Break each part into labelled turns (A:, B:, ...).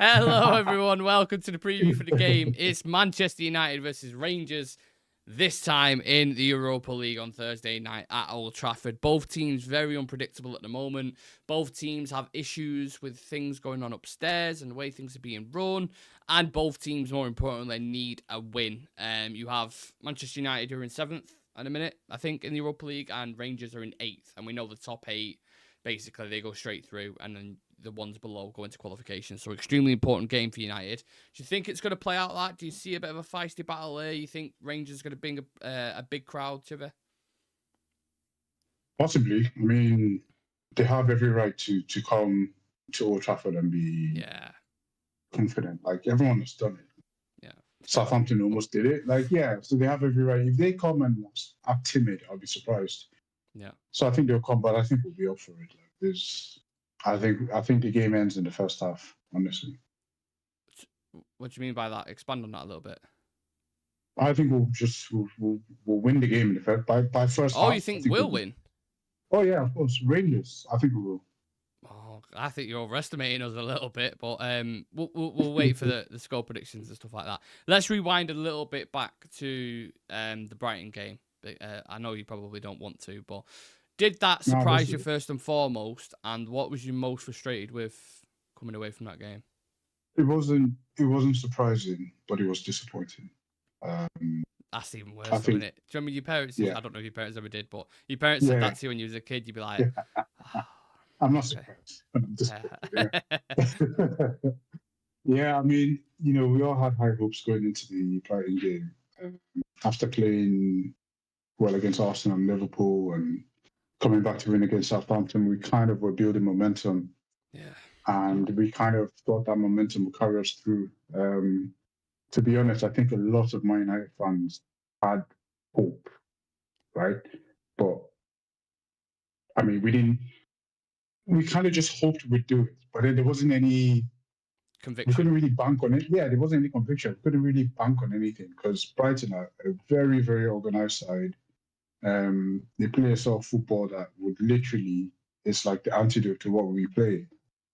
A: Hello, everyone. Welcome to the preview for the game. It's Manchester United versus Rangers, this time in the Europa League on Thursday night at Old Trafford. Both teams very unpredictable at the moment. Both teams have issues with things going on upstairs and the way things are being run. And both teams, more importantly, need a win. You have Manchester United who are in 7th at a minute, I think, in the Europa League, and Rangers are in 8th. And we know the top 8, basically, they go straight through, and then the ones below go into qualification. So extremely important game for United. Do you think it's going to play out like that? Do you see a bit of a feisty battle there? You think Rangers are going to bring a big crowd to it?
B: Possibly. I mean, they have every right to come to Old Trafford and be confident. Like, everyone has done it.
A: Yeah.
B: Southampton almost did it. Like, yeah, so they have every right. If they come and act timid, I'll be surprised.
A: Yeah.
B: So I think they'll come, but I think we'll be up for it. Like, I think the game ends in the first half, honestly.
A: What do you mean by that? Expand on that a little bit.
B: I think we'll win the game in the by first half.
A: Oh, you think we'll win?
B: Oh yeah, of course. Rangers, I think we will.
A: Oh, I think you're overestimating us a little bit, but we'll wait for the score predictions and stuff like that. Let's rewind a little bit back to the Brighton game. I know you probably don't want to, but did that surprise you first and foremost? And what was you most frustrated with coming away from that game?
B: It wasn't surprising, but it was disappointing.
A: That's even worse, isn't it? Do you remember your parents? Yeah. I don't know if your parents ever did, but your parents said that to you when you was a kid. You'd be like,
B: I'm not surprised. Yeah, I mean, we all had high hopes going into the Brighton game. After playing well against Arsenal and Liverpool and coming back to win against Southampton, we kind of were building momentum.
A: Yeah.
B: And we kind of thought that momentum would carry us through. To be honest, I think a lot of Man United fans had hope, right? But, I mean, we kind of just hoped we'd do it. But then there wasn't any conviction. We couldn't really bank on it. Yeah, there wasn't any conviction. We couldn't really bank on anything because Brighton are a very, very organized side. They play a sort of football that would literally, it's like the antidote to what we play.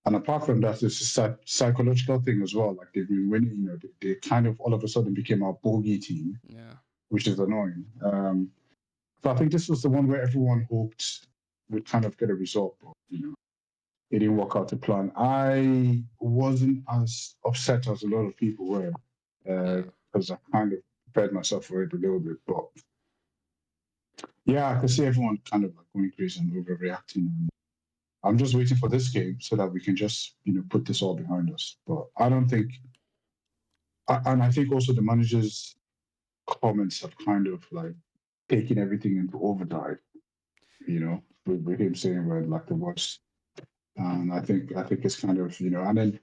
B: And apart from that, it's a psychological thing as well. Like they've been winning, they kind of all of a sudden became our bogey team, which is annoying. So I think this was the one where everyone hoped would kind of get a result, but it didn't work out to plan. I wasn't as upset as a lot of people were because I kind of prepared myself for it a little bit. But yeah, I could see everyone kind of like going crazy and overreacting. I'm just waiting for this game so that we can just, put this all behind us. But I don't think, and I think also the manager's comments have kind of like taken everything into overdrive, with him saying we're like the worst. And I think it's kind of, and then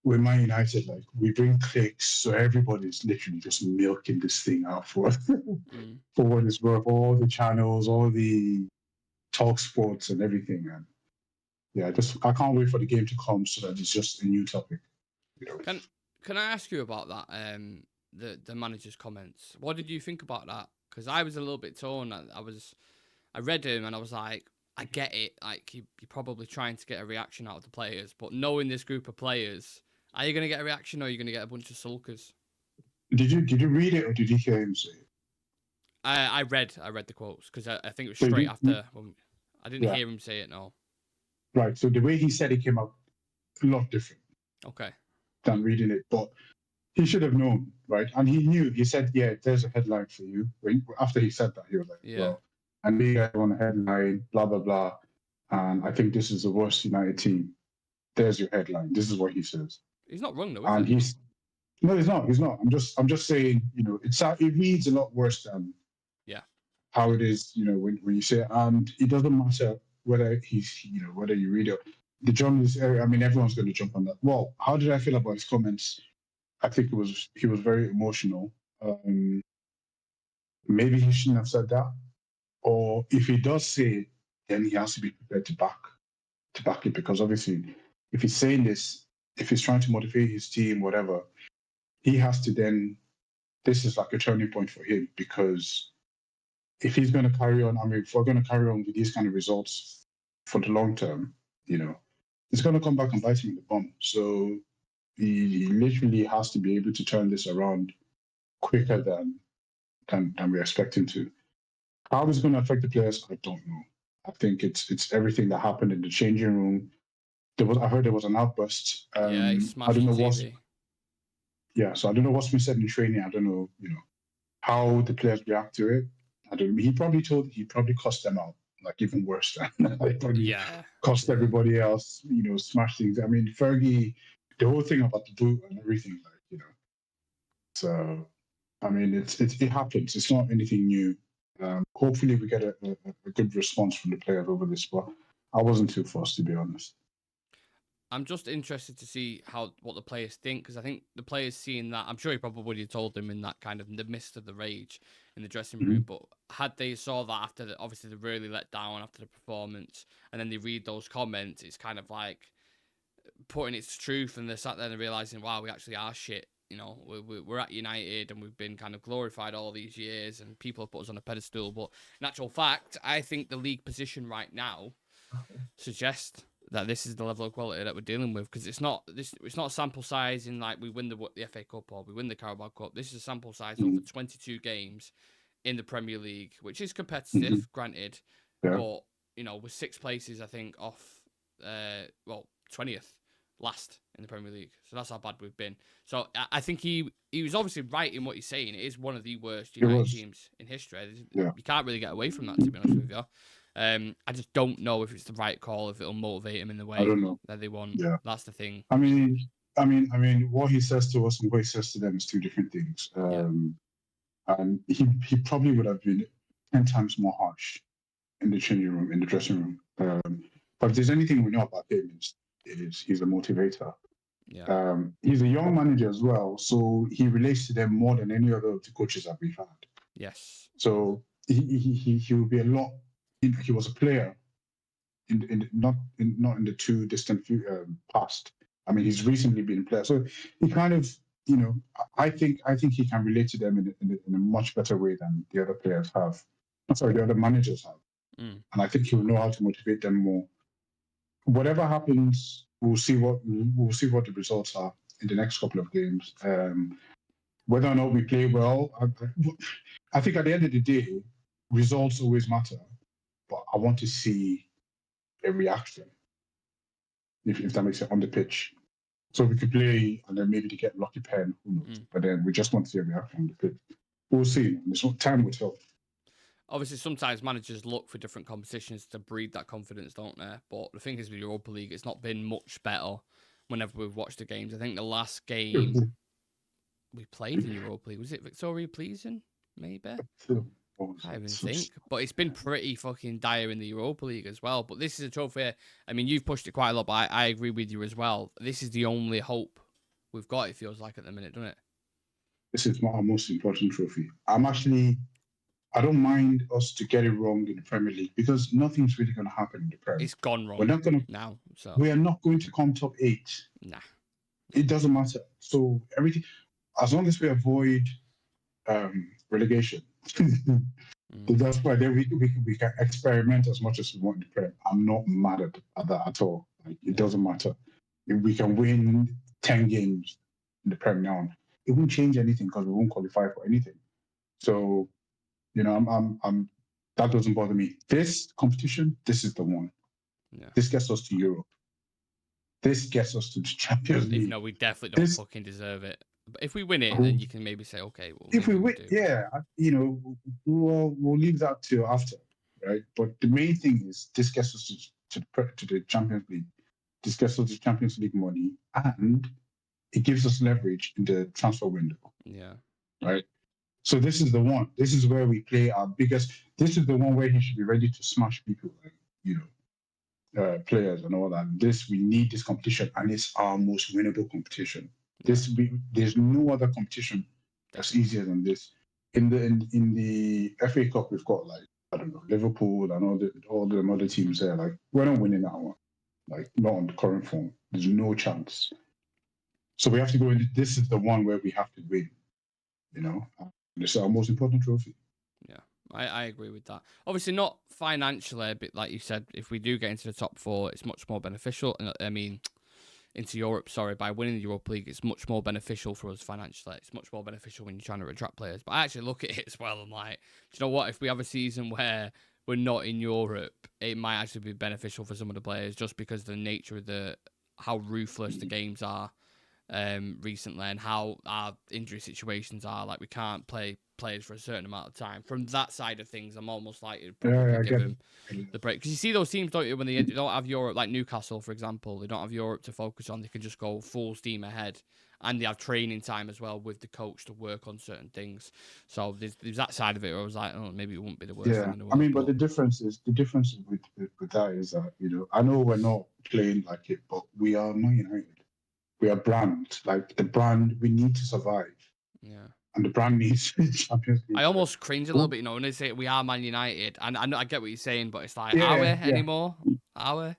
B: with Man United, like we bring clicks, so everybody's literally just milking this thing out for for what it's worth, all the channels, all the talk sports and everything. And yeah, I can't wait for the game to come so that it's just a new topic.
A: Can I ask you about that? The manager's comments. What did you think about that? Because I was a little bit torn. I read him and I was like, I get it. Like you're probably trying to get a reaction out of the players, but knowing this group of players, are you going to get a reaction or are you going to get a bunch of sulkers?
B: Did you read it or did you hear him say it?
A: I read the quotes because I think it was straight after. I didn't hear him say it. No.
B: Right. So the way he said it came out a lot different.
A: Okay.
B: Than reading it, but he should have known, right? And he knew. He said, "Yeah, there's a headline for you." After he said that, he was like, "Yeah." Well, and they want a headline, blah blah blah. And I think this is the worst United team. There's your headline. This is what he says.
A: He's not wrong though.
B: And he's not. He's not. I'm just saying. It reads a lot worse than how it is. When you say it. And it doesn't matter whether whether you read it. The journalist, I mean, everyone's going to jump on that. Well, how did I feel about his comments? I think he was very emotional. Maybe he shouldn't have said that. Or if he does say it, then he has to be prepared to back it, because obviously, if he's saying this, if he's trying to motivate his team, whatever, he has to then. This is like a turning point for him, because if he's going to carry on, I mean, if we're going to carry on with these kind of results for the long term, it's going to come back and bite him in the bum. So he literally has to be able to turn this around quicker than we expect him to. How it's going to affect the players, I don't know. I think it's everything that happened in the changing room. I heard there was an outburst.
A: Yeah, he
B: I
A: smashed
B: don't
A: the
B: know
A: TV.
B: so I don't know what's been said in training. I don't know, how the players react to it. I don't know. He probably cost them out, like even worse than like probably cost everybody else, smash things. I mean, Fergie, the whole thing about the boot and everything, like, So, I mean, it happens. It's not anything new. Hopefully, we get a good response from the players over this, but I wasn't too fussed, to be honest.
A: I'm just interested to see what the players think, because I think the players seeing that, I'm sure he probably would have told them in that kind of the midst of the rage in the dressing room, but had they saw that after obviously they really let down after the performance, and then they read those comments, it's kind of like putting its truth, and they're sat there and realizing, wow, we actually are shit. We're at United and we've been kind of glorified all these years and people have put us on a pedestal. But in actual fact, I think the league position right now suggests that this is the level of quality that we're dealing with, because it's not a sample size in like we win the FA Cup or we win the Carabao Cup. This is a sample size over 22 games in the Premier League, which is competitive, granted, but with 6 places I think off 20th last in the Premier League, so that's how bad we've been. So I think he was obviously right in what he's saying. It is one of the worst United teams in history. You can't really get away from that, to be honest with you. I just don't know if it's the right call, if it'll motivate him in the way that they want. Yeah. That's the thing.
B: I mean, what he says to us and what he says to them is 2 different things. And he probably would have been 10 times more harsh in the changing room, in the dressing room. But if there's anything we know about him, he's a motivator. Yeah. He's a young manager as well, so he relates to them more than any other of the coaches that we've had.
A: Yes.
B: So he will be a lot. He was a player not in the too distant past. I mean, he's recently been a player, so he kind of, I think he can relate to them in a much better way than the other players have. The other managers have, and I think he'll know how to motivate them more. Whatever happens, we'll see what the results are in the next couple of games. Whether or not we play well, I think at the end of the day, results always matter. But I want to see a reaction, if that makes sense, on the pitch. So we could play and then maybe to get lucky pen, who knows? But then we just want to see a reaction on the pitch. We'll see. There's no time will tell.
A: Obviously, sometimes managers look for different competitions to breed that confidence, don't they? But the thing is, with Europa League, it's not been much better whenever we've watched the games. I think the last game we played in Europa League, was it Victoria Pleasing, maybe? I even think. But it's been pretty fucking dire in the Europa League as well. But this is a trophy. I mean, you've pushed it quite a lot, but I agree with you as well. This is the only hope we've got, it feels like, at the minute, doesn't it?
B: This is our most important trophy. I don't mind us to get it wrong in the Premier League, because nothing's really going to happen in the Premier League.
A: It's gone wrong.
B: We're not going to
A: now. So
B: we are not going to come top 8.
A: Nah.
B: It doesn't matter. So everything, as long as we avoid relegation, that's why then we can experiment as much as we want in the Premier. I'm not mad at that at all. Like, it doesn't matter. If we can win 10 games in the Premier now, it won't change anything because we won't qualify for anything. So, I'm that doesn't bother me. This competition, this is the one. Yeah. This gets us to Europe. This gets us to the Champions League.
A: No, we definitely don't fucking deserve it. But if we win it, then you can maybe say, okay. Well,
B: if we win, we'll leave that till after, right? But the main thing is this gets us to the Champions League. This gets us to Champions League money, and it gives us leverage in the transfer window.
A: Yeah.
B: Right. So this is the one. This is where we play our biggest. This is the one where he should be ready to smash people, players and all that. We need this competition, and it's our most winnable competition. There's no other competition that's easier than this. In the FA Cup, we've got Liverpool and all the other teams there. Like, we're not winning that one. Like, not on the current form. There's no chance. So we have to go in. This is the one where we have to win. It's our most important trophy.
A: Yeah, I agree with that. Obviously, not financially, but like you said, if we do get into the top 4, it's much more beneficial. I mean, into Europe, by winning the Europa League, it's much more beneficial for us financially. It's much more beneficial when you're trying to attract players. But I actually look at it as well. I'm like, do you know what? If we have a season where we're not in Europe, it might actually be beneficial for some of the players just because of the nature of how ruthless the games are recently and how our injury situations are. Like, we can't play players for a certain amount of time. From that side of things, I'm almost like it'd probably give them the break. Because you see those teams, don't you, when they don't have Europe, like Newcastle, for example, they don't have Europe to focus on. They can just go full steam ahead. And they have training time as well with the coach to work on certain things. So there's that side of it where I was like, oh, maybe it wouldn't be the worst thing in the world.
B: I mean, but the difference with that is that, I know we're not playing like it, but we are Man United. We are brand. Like, the brand, we need to survive.
A: Yeah.
B: And the brand needs Champions League.
A: I almost cringe a little bit, when they say we are Man United. And I get what you're saying, but it's like, are we anymore? Are we?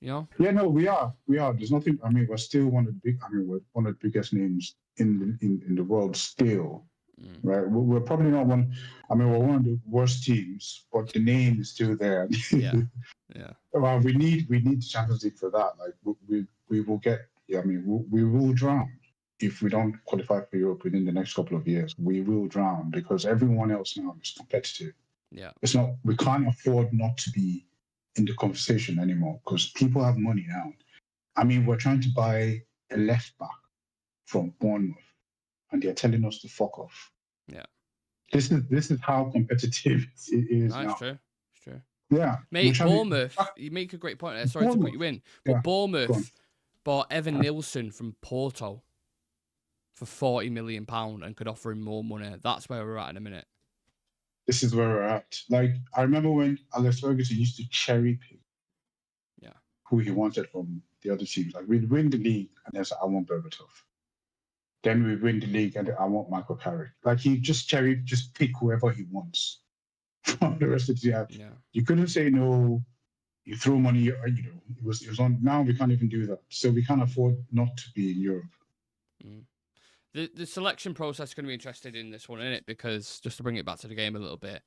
A: Yeah, no,
B: we are. There's nothing. I mean, we're still one of we're one of the biggest names in the world still, right? We're probably not one. I mean, we're one of the worst teams, but the name is still there.
A: Yeah.
B: Well, we need the Champions League for that. Like, we will get. Yeah, I mean, we will drown if we don't qualify for Europe within the next couple of years. We will drown because everyone else now is competitive.
A: Yeah,
B: it's not. We can't afford not to be in the conversation anymore because people have money now. I mean, we're trying to buy a left back from Bournemouth, and they're telling us to fuck off.
A: Yeah,
B: this is how competitive it is now.
A: It's true.
B: Yeah,
A: mate. Bournemouth, you make a great point there. Sorry to put you in, but Bournemouth bought Evan Nilsson from Porto for £40 million and could offer him more money. That's where we're at in a minute.
B: This is where we're at. Like, I remember when Alex Ferguson used to cherry pick who he wanted from the other teams. Like, we'd win the league and then say, I want Berbatov. Then we win the league and I want Michael Carrick. Like, he just pick whoever he wants from the rest of the team.
A: Yeah. You
B: couldn't say no. You throw money, it was on. Now we can't even do that. So we can't afford not to be in Europe.
A: The selection process is going to be interested in this one, isn't it? Because just to bring it back to the game a little bit,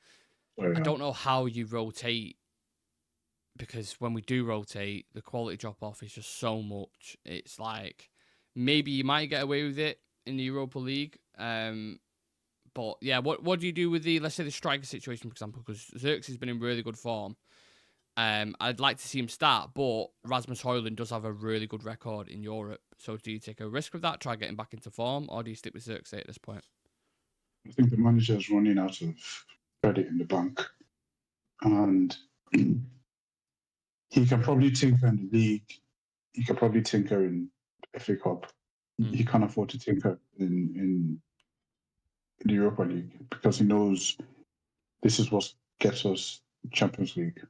A: I don't know how you rotate, because when we do rotate, the quality drop off is just so much. It's like, maybe you might get away with it in the Europa League. But yeah, what do you do with let's say the striker situation, for example, because Xerxes has been in really good form. I'd like to see him start, but Rasmus Højlund does have a really good record in Europe. So do you take a risk with that, try getting back into form, or do you stick with Xerxes at this point?
B: I think the manager is running out of credit in the bank, and he can probably tinker in the league. He can probably tinker in FA Cup. He can't afford to tinker in the Europa League because he knows this is what gets us Champions League.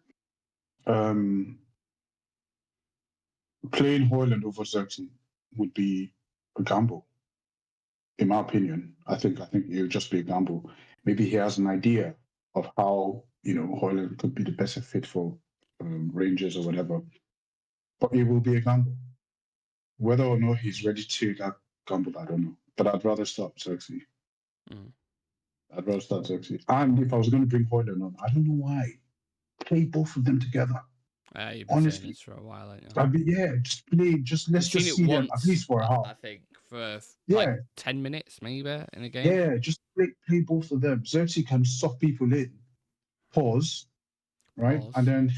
B: Playing Højlund over Xerxes would be a gamble, in my opinion. I think it would just be a gamble. Maybe he has an idea of how Højlund could be the best fit for Rangers or whatever, but it will be a gamble. Whether or not he's ready to take that gamble, I don't know. But I'd rather start Xerxes. I'd rather start Xerxes. And if I was going to bring Højlund on, I don't know why. Play both of them together.
A: You've been saying this for a while, haven't
B: you? Let's just see them at least for a half.
A: I think for like 10 minutes maybe in a game.
B: Yeah, just play both of them. Xerxes can suck people in, pause, right, and then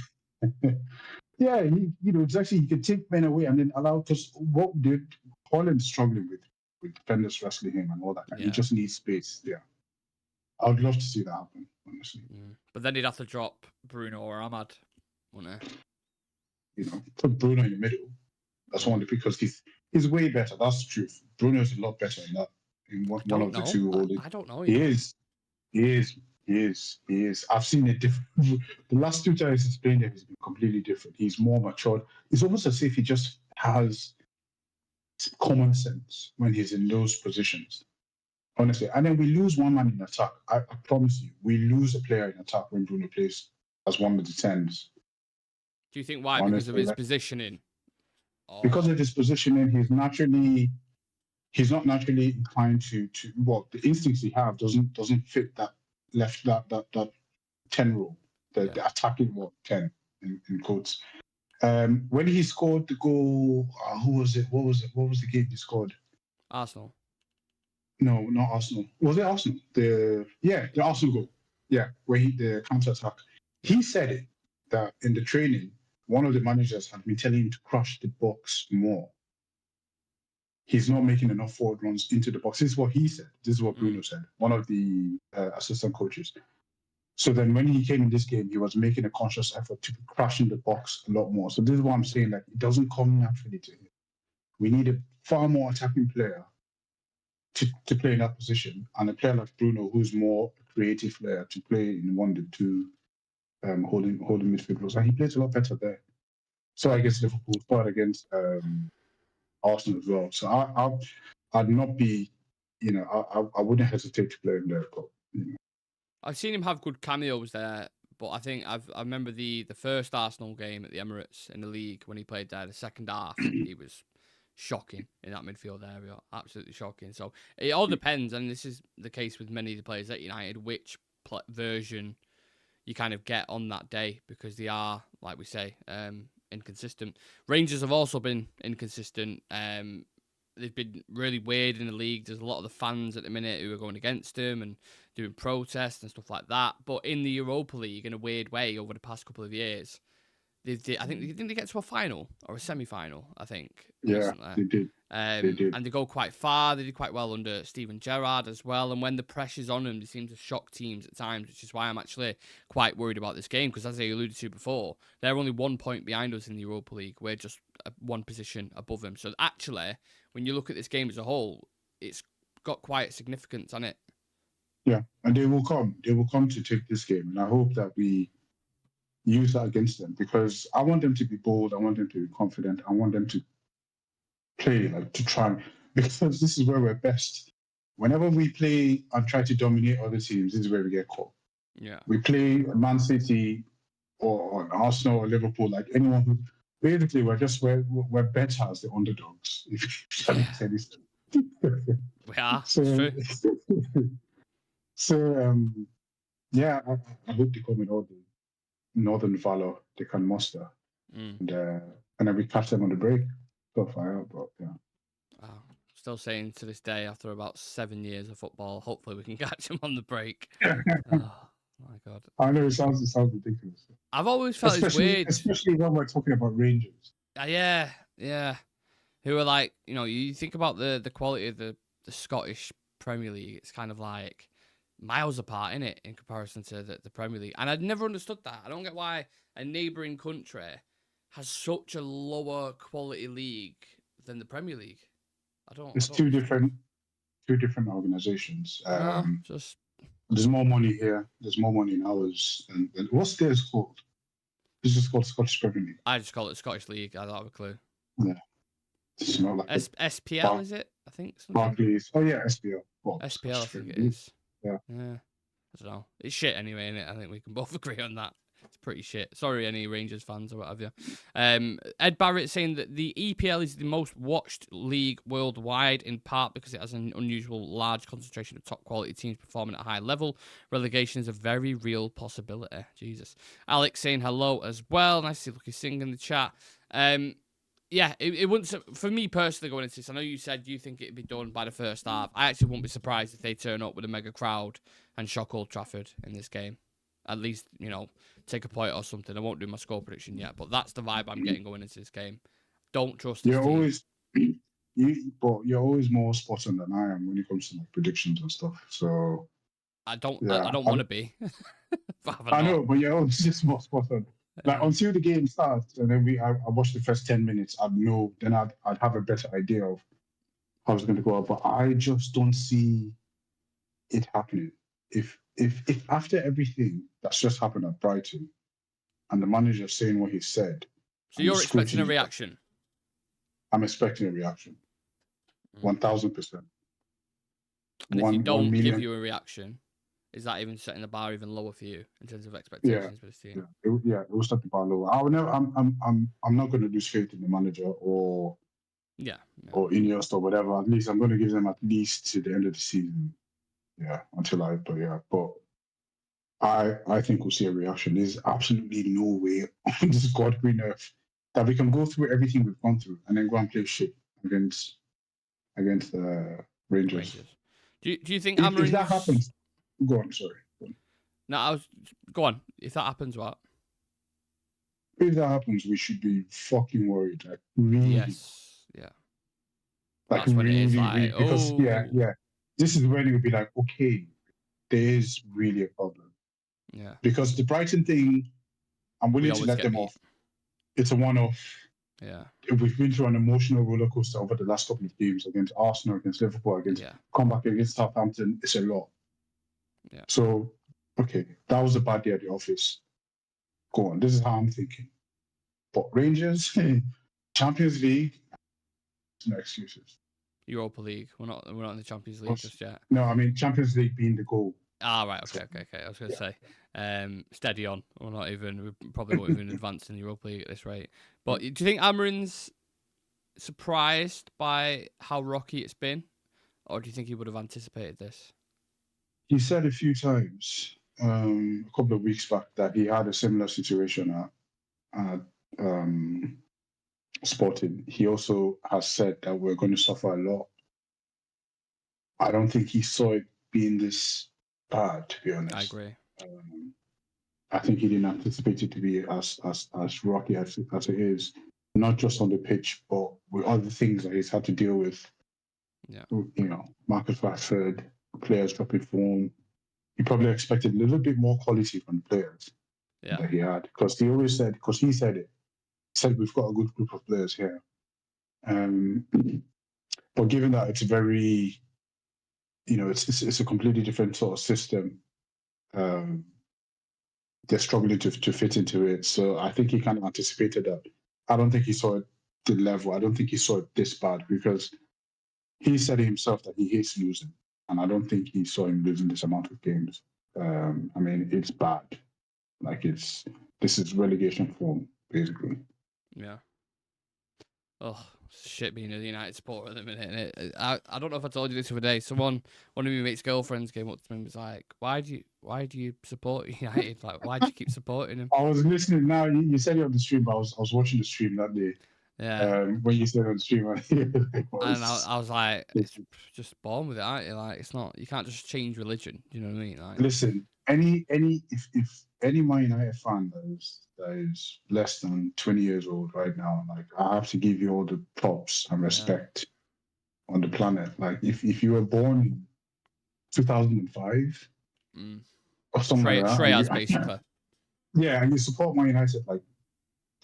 B: Xerxes he can take men away and then allow, because what did Holland's struggling with defenders wrestling him and all that. He just needs space. Yeah, I would love to see that happen, honestly.
A: But then he'd have to drop Bruno or Ahmad, wouldn't he?
B: Put Bruno in the middle. That's only because he's way better. That's the truth. Bruno's a lot better in that. In one of the two.
A: I don't know.
B: He is. I've seen it different. The last two times he's playing there, he's been completely different. He's more matured. It's almost as if he just has common sense when he's in those positions. Honestly. And then we lose one man in attack. I promise you, we lose a player in attack when Bruno plays as one of the 10s.
A: Do you think why? Honestly, because of his positioning?
B: Because of his positioning, he's not naturally inclined to the instincts he have doesn't fit that 10 role, the attacking 10 in quotes. When he scored the goal, who was it? What was it? What was the game he scored?
A: Arsenal.
B: No, not Arsenal. Was it Arsenal? The Arsenal goal. Yeah, where the counter attack. He said it that in the training, one of the managers had been telling him to crush the box more. He's not making enough forward runs into the box. This is what he said. This is what Bruno said. One of the assistant coaches. So then when he came in this game, he was making a conscious effort to be crushing the box a lot more. So this is what I'm saying, like, it doesn't come naturally to him. We need a far more attacking player to play in that position, and a player like Bruno, who's more a creative player, to play in one of the two holding midfield roles. And he plays a lot better there. So against Liverpool, started against Arsenal as well. So I'd not be, I wouldn't hesitate to play him there. But,
A: I've seen him have good cameos there, but I think I remember the first Arsenal game at the Emirates in the league when he played there. The second half, he was shocking in that midfield area, absolutely shocking. So it all depends, and this is the case with many of the players at United, which version you kind of get on that day, because they are, like we say, inconsistent. Rangers have also been inconsistent. They've been really weird in the league. There's a lot of the fans at the minute who are going against them and doing protests and stuff like that. But in the Europa League, in a weird way, over the past couple of years, I think didn't they get to a final or a semi-final? I think.
B: Recently. They did. They did.
A: And they go quite far. They did quite well under Steven Gerrard as well. And when the pressure's on them, they seem to shock teams at times, which is why I'm actually quite worried about this game. Because as I alluded to before, they're only 1 point behind us in the Europa League. We're just one position above them. So actually, when you look at this game as a whole, it's got quite significance on it.
B: Yeah, and they will come. They will come to take this game, and I hope that we use that against them, because I want them to be bold. I want them to be confident. I want them to play, like, to try, because this is where we're best. Whenever we play and try to dominate other teams, this is where we get caught.
A: Yeah,
B: we play Man City or Arsenal or Liverpool, like anyone who. Basically, we're better as the underdogs. If you say this.
A: We are. So,
B: yeah, I hope they come with all the northern valor they can muster, and then we catch them on the break. So far, but yeah.
A: Still saying to this day, after about 7 years of football, hopefully we can catch them on the break. My God.
B: I know it sounds ridiculous.
A: I've always felt it's weird,
B: especially when we're talking about Rangers.
A: Yeah. Who are like, you think about the quality of the Scottish Premier League, it's kind of like miles apart, in it, in comparison to the Premier League. And I'd never understood that. I don't get why a neighbouring country has such a lower quality league than the Premier League.
B: It's two different organizations. There's more money here. There's more money in ours. And what's theirs called? This is called Scottish Premier League.
A: I just call it Scottish League. I don't have a clue.
B: Yeah. It's not like
A: SPL, is it? I think.
B: Barclays. Oh yeah, SPL. Well,
A: SPL, I think it is.
B: Yeah.
A: I don't know. It's shit anyway, innit? I think we can both agree on that. It's pretty shit. Sorry, any Rangers fans or what have you. Ed Barrett saying that the EPL is the most watched league worldwide, in part because it has an unusual large concentration of top quality teams performing at a high level. Relegation is a very real possibility. Jesus. Alex saying hello as well. Nice to see Lucky Singh in the chat. Yeah, it wouldn't, for me personally going into this, I know you said you think it'd be done by the first half. I actually wouldn't be surprised if they turn up with a mega crowd and shock Old Trafford in this game. At least, take a point or something. I won't do my score prediction yet, but that's the vibe I'm getting going into this game. Don't trust this team.
B: You're always more spot on than I am when it comes to like predictions and stuff. So
A: I don't want to be.
B: I know, but you're always just more spot on. Like until the game starts, and then I watch the first 10 minutes, I'd know. Then I'd have a better idea of how it's going to go out. But I just don't see it happening. If after everything that's just happened at Brighton, and the manager saying what he said,
A: so you're expecting a reaction?
B: I'm expecting a reaction, 1,000%.
A: And if you don't give you a reaction, is that even setting the bar even lower for you in terms of expectations for this team?
B: Yeah, it will set the bar lower. I'm not going to lose faith in the manager or Ineos or whatever. At least I'm going to give them at least to the end of the season. Yeah, but I think we'll see a reaction. There's absolutely no way on this God green earth that we can go through everything we've gone through and then go and play shit against Rangers.
A: Do you think
B: If that happens, go on. Sorry.
A: No, go on. If that happens, what?
B: If that happens, we should be fucking worried. Like really.
A: Yes. Yeah.
B: Like
A: That's when
B: really,
A: it is like,
B: really, because yeah. This is when it will be like, okay, there is really a problem.
A: Yeah.
B: Because the Brighton thing, I'm willing to let them off. It's a one-off.
A: Yeah.
B: We've been through an emotional roller coaster over the last couple of games against Arsenal, against Liverpool, against come back against Southampton. It's a lot.
A: Yeah.
B: So, okay, that was a bad day at the office. Go on. This is how I'm thinking. But Rangers, Champions League, no excuses.
A: Europa League. We're not in the Champions League just yet.
B: No, I mean Champions League being the goal.
A: Ah, right. Okay. I was going to say, steady on. We probably won't even advance in the Europa League at this rate. But do you think Amarin's surprised by how rocky it's been, or do you think he would have anticipated this?
B: He said a few times, a couple of weeks back, that he had a similar situation at Sporting. He also has said that we're going to suffer a lot. I don't think he saw it being this bad, to be honest.
A: I agree.
B: I think he didn't anticipate it to be as rocky as it is, not just on the pitch, but with other things that he's had to deal with.
A: Yeah.
B: You know, Marcus Rashford, players dropping form. He probably expected a little bit more quality from the players that he had, because he said it. He said we've got a good group of players here. But given that it's very, it's a completely different sort of system. They're struggling to fit into it. So I think he kind of anticipated that. I don't think he saw it the level. I don't think he saw it this bad, because he said himself that he hates losing. And I don't think he saw him losing this amount of games. I mean, it's bad. Like this is relegation form, basically.
A: Yeah. Oh, shit being a United supporter at the minute. I don't know if I told you this the other day. One of my mate's girlfriends came up to me and was like, why do you support United? Like, why do you keep supporting him?
B: I was listening now. You said it on the stream, but I was watching the stream that day.
A: Yeah.
B: When you said on the stream,
A: and I was like, it's just born with it, aren't you? Like, it's not, you can't just change religion. Do you know what I mean? Like,
B: listen, if any Man United fan that is less than 20 years old right now, like, I have to give you all the props and respect on the planet. Like, if you were born in 2005 or something like that,
A: Shreyas, basically.
B: Yeah, and you support Man United, like,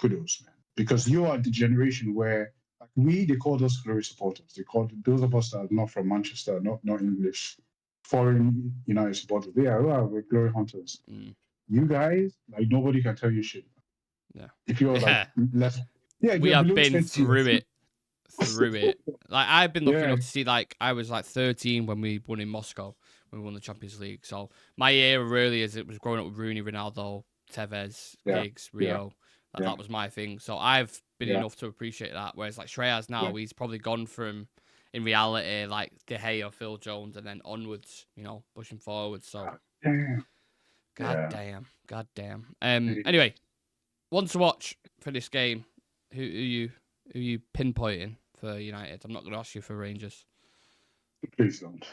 B: kudos, man. Because you are the generation where, like, they called us glory supporters. They called those of us that are not from Manchester, not English, foreign United supporters. We're glory hunters. You guys, like, nobody can tell you shit.
A: Yeah.
B: If you're like less,
A: we have been through it. Like, I've been lucky enough to see, like, I was like 13 when we won in Moscow, when we won the Champions League. So my era really is it was growing up with Rooney, Ronaldo, Tevez, Giggs, Rio. That was my thing. So I've been enough to appreciate that. Whereas like Shreyas now, he's probably gone from, in reality, like De Gea, Phil Jones, and then onwards, pushing forward. So, God damn. Anyway, one to watch for this game. Who are you pinpointing for United? I'm not going to ask you for Rangers.
B: Please don't.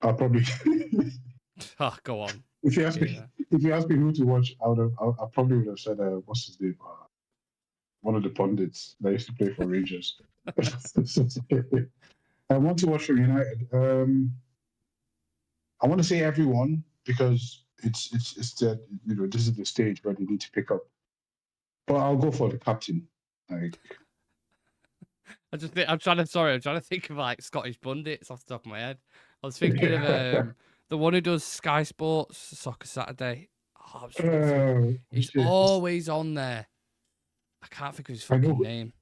B: I'll probably.
A: Oh, go on.
B: If you ask me who to watch, I probably would have said what's his name? One of the pundits that used to play for Rangers. I want to watch from United. I want to say everyone, because it's that this is the stage where they need to pick up. But I'll go for the captain. Like,
A: I'm trying to think of like Scottish pundits off the top of my head. I was thinking of the one who does Sky Sports Soccer Saturday. He's always on there. I can't think of his fucking name.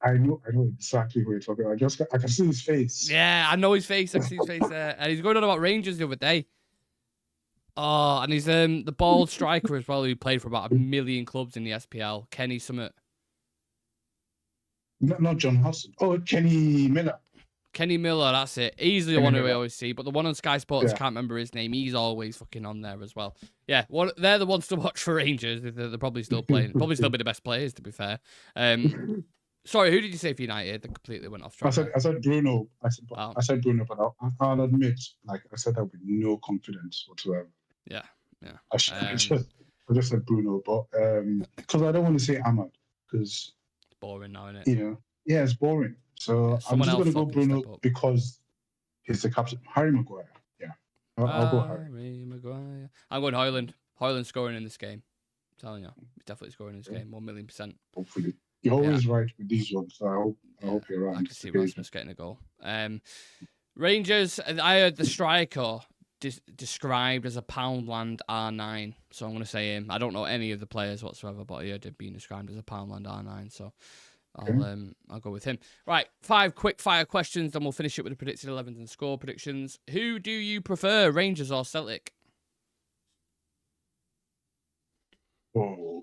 B: I know exactly who you're talking about. I can see his face.
A: Yeah, I know his face. I can see his face there. And he's going on about Rangers the other day. Oh, and he's the bald striker as well, who played for about 1 million clubs in the SPL. Kenny Summit.
B: Not John Hudson. Oh, Kenny Miller.
A: Kenny Miller, that's it. He's the one who I always see, but the one on Sky Sports, can't remember his name. He's always fucking on there as well. Yeah, they're the ones to watch for Rangers. They're probably still playing. Probably still be the best players, to be fair. Sorry, who did you say for United? They completely went off track.
B: I said Bruno. I said Bruno, but I'll admit, like I said that with no confidence whatsoever.
A: Yeah.
B: I just said Bruno, but because I don't want to say Ahmad, because
A: it's boring now, isn't it?
B: You know, yeah, it's boring. So I'm just going to go Bruno because he's the captain. Harry Maguire. Yeah, I'll go Harry.
A: Maguire. I'm going Højlund. Højlund scoring in this game. I'm telling you, he's definitely scoring in this game. 1,000,000%.
B: Hopefully. You're always right with these ones, so I hope you're right.
A: I can see Rasmus getting a goal. Rangers, I heard the striker described as a Poundland R9, so I'm going to say him. I don't know any of the players whatsoever, but I heard it being described as a Poundland R9, so I'll go with him. Right, 5 quick fire questions, then we'll finish it with the predicted 11s and score predictions. Who do you prefer, Rangers or Celtic?
B: Oh,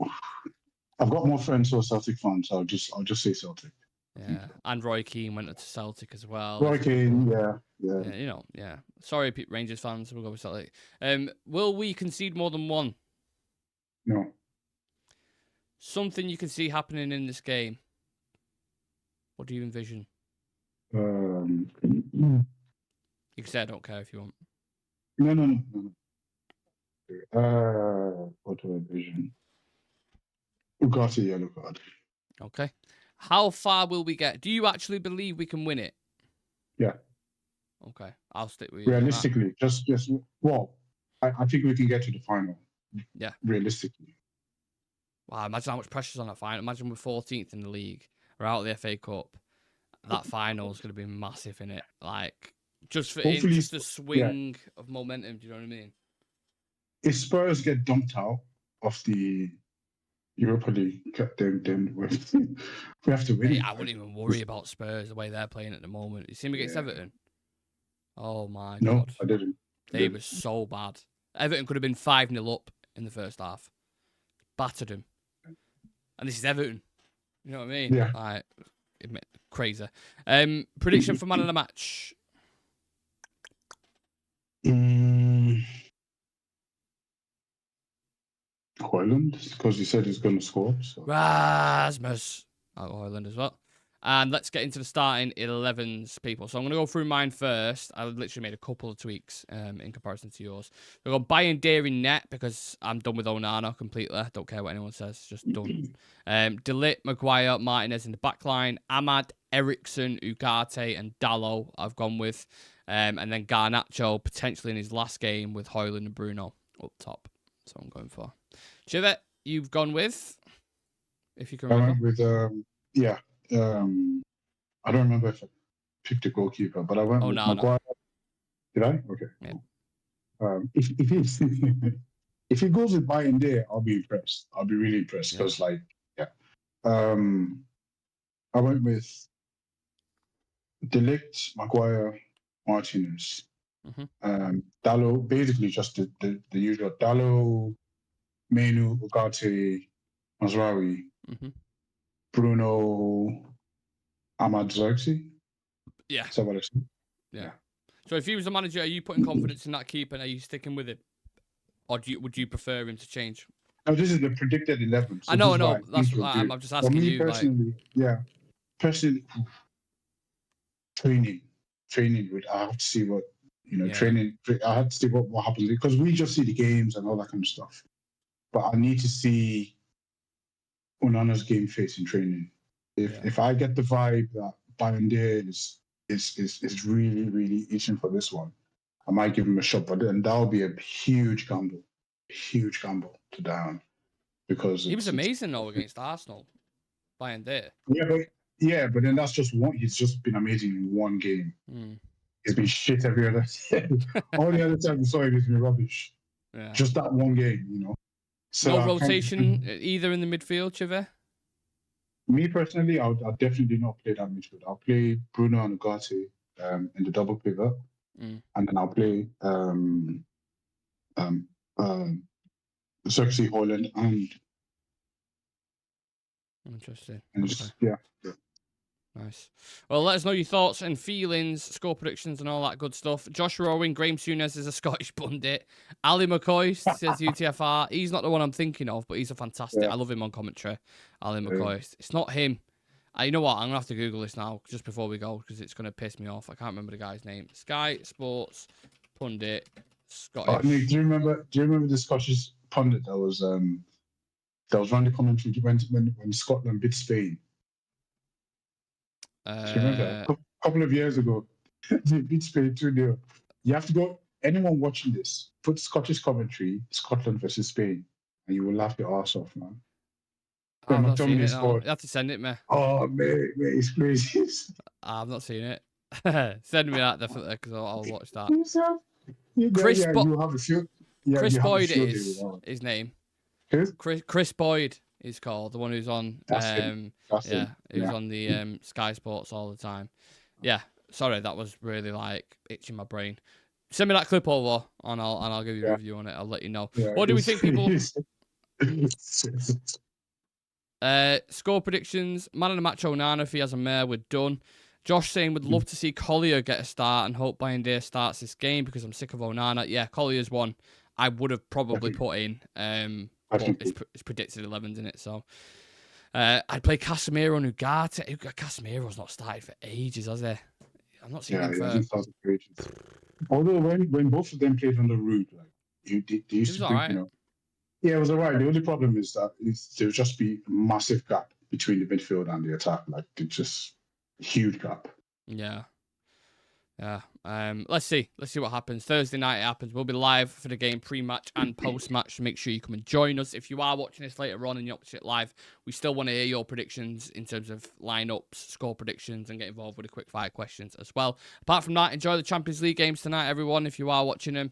B: I've got more friends who are Celtic fans, so I'll just say Celtic.
A: Yeah, and Roy Keane went to Celtic as well.
B: Roy Keane, yeah.
A: Sorry, Rangers fans, we'll go with Celtic. Will we concede more than one?
B: No.
A: Something you can see happening in this game. What do you envision?
B: You
A: can say I don't care if you want.
B: No. What do I envision? Ugarte yellow card.
A: Okay. How far will we get? Do you actually believe we can win it?
B: Yeah.
A: Okay. I'll stick with you.
B: Realistically, I think we can get to the final.
A: Yeah.
B: Realistically.
A: Wow, imagine how much pressure's on that final. Imagine we're 14th in the league. We're out of the FA Cup. That final is going to be massive in it. Like, just the swing of momentum. Do you know what I mean?
B: If Spurs get dumped out of the Europa League, then we have to win.
A: Mate, I wouldn't even worry about Spurs the way they're playing at the moment. You see me against Everton? Oh my God.
B: No, I didn't.
A: They were so bad. Everton could have been 5-0 up in the first half. Battered them. And this is Everton. You know what I mean?
B: Yeah.
A: Like, crazy. Prediction for man of the match?
B: Højlund, because he said he's going to score. So.
A: Rasmus. Højlund as well. And let's get into the starting 11s, people. So I'm going to go through mine first. I literally made a couple of tweaks in comparison to yours. We'll go Bayern Deer in net because I'm done with Onana completely. Don't care what anyone says. Just done. De Ligt, Maguire, Martinez in the back line. Ahmad, Eriksson, Ugarte, and Dalot I've gone with. And then Garnacho potentially in his last game with Højlund and Bruno up top. That's what I'm going for. Civir, you've gone with? If you can remember.
B: I went with, I don't remember if I picked a goalkeeper, but I went with Maguire. No. Did I? Okay.
A: Yeah.
B: If he goes with Bayern there, I'll be impressed. I'll be really impressed because, I went with De Ligt, Maguire, Martinez. Dalot, basically just the usual Dalot, Menu, Ugarte, Mazraoui, Bruno, Ahmad Xerxes.
A: Yeah.
B: Is that what I said?
A: Yeah. So if he was the manager, are you putting confidence in that keeper and are you sticking with him? Or would you prefer him to change?
B: No, this is the predicted 11. So
A: I know. That's what I'm just asking you.
B: Personally, personally, training. I have to see what, training. I have to see what happens because we just see the games and all that kind of stuff. But I need to see Onana's game face in training. If I get the vibe that Bayern there is really, really itching for this one, I might give him a shot. But then that'll be a huge gamble to down because
A: he was amazing though against Arsenal. Bayern there.
B: But then that's just one. He's just been amazing in one game. He's been shit every other. All the other time we saw him, he's been rubbish. Yeah. Just that one game, So
A: no rotation either in the midfield, Civir?
B: Me personally, I'll definitely not play that midfield. I'll play Bruno and Ugarte in the double pivot, and then I'll play Xerxes, Højlund, and
A: interesting.
B: And
A: okay.
B: Yeah.
A: Nice. Well, let us know your thoughts and feelings, score predictions, and all that good stuff. Joshua Owen, Graham Souness is a Scottish pundit. Ali McCoy says UTFR. He's not the one I'm thinking of, but he's a fantastic.
B: Yeah.
A: I love him on commentary. Ali
B: Yeah.
A: McCoy. It's not him. You know what? I'm going to have to Google this now just before we go because it's going to piss me off. I can't remember the guy's name. Sky Sports pundit, Scottish.
B: Nick, do you remember the Scottish pundit that was running the commentary when Scotland beat Spain? Do you remember? A couple of years ago, they beat Spain 2-0. You have to go. Anyone watching this, put Scottish commentary, Scotland versus Spain, and you will laugh your ass off, man.
A: I've not seen it. You have to send it me.
B: Oh, mate, it's crazy.
A: I've not seen it. Send me that definitely because I'll watch that. Chris Boyd is his name. Chris Boyd is called, the one who's on. Who's on the Sky Sports all the time. Yeah, sorry, that was really like itching my brain. Send me that clip over, and I'll give you a review on it. I'll let you know.
B: Yeah,
A: what do we think, people? Score predictions. Man of the match, Onana. If he has a mare, we're done. Josh saying would love to see Collier get a start and hope Bayern starts this game because I'm sick of Onana. Yeah, Collier's one I would have probably put in. But it's predicted 11s in it, so I'd play Casemiro and Ugarte. Casemiro's not started for ages, has he? I'm not seeing him for
B: ages. Although when both of them played on the route, like they used to think,
A: right.
B: Yeah, it was alright. The only problem is that there would just be a massive gap between the midfield and the attack. Like it's just huge gap.
A: Yeah. Let's see what happens. Thursday night it happens. We'll be live for the game pre-match and post-match. Make sure you come and join us. If you are watching this later on and you're watching it live, we still want to hear your predictions in terms of lineups, score predictions, and get involved with the quick fire questions as well. Apart from that, enjoy the Champions League games tonight, everyone. If you are watching them,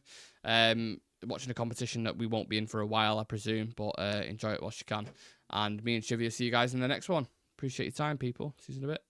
A: watching a competition that we won't be in for a while, I presume, but enjoy it whilst you can. And me and Civir will see you guys in the next one. Appreciate your time, people. See you in a bit.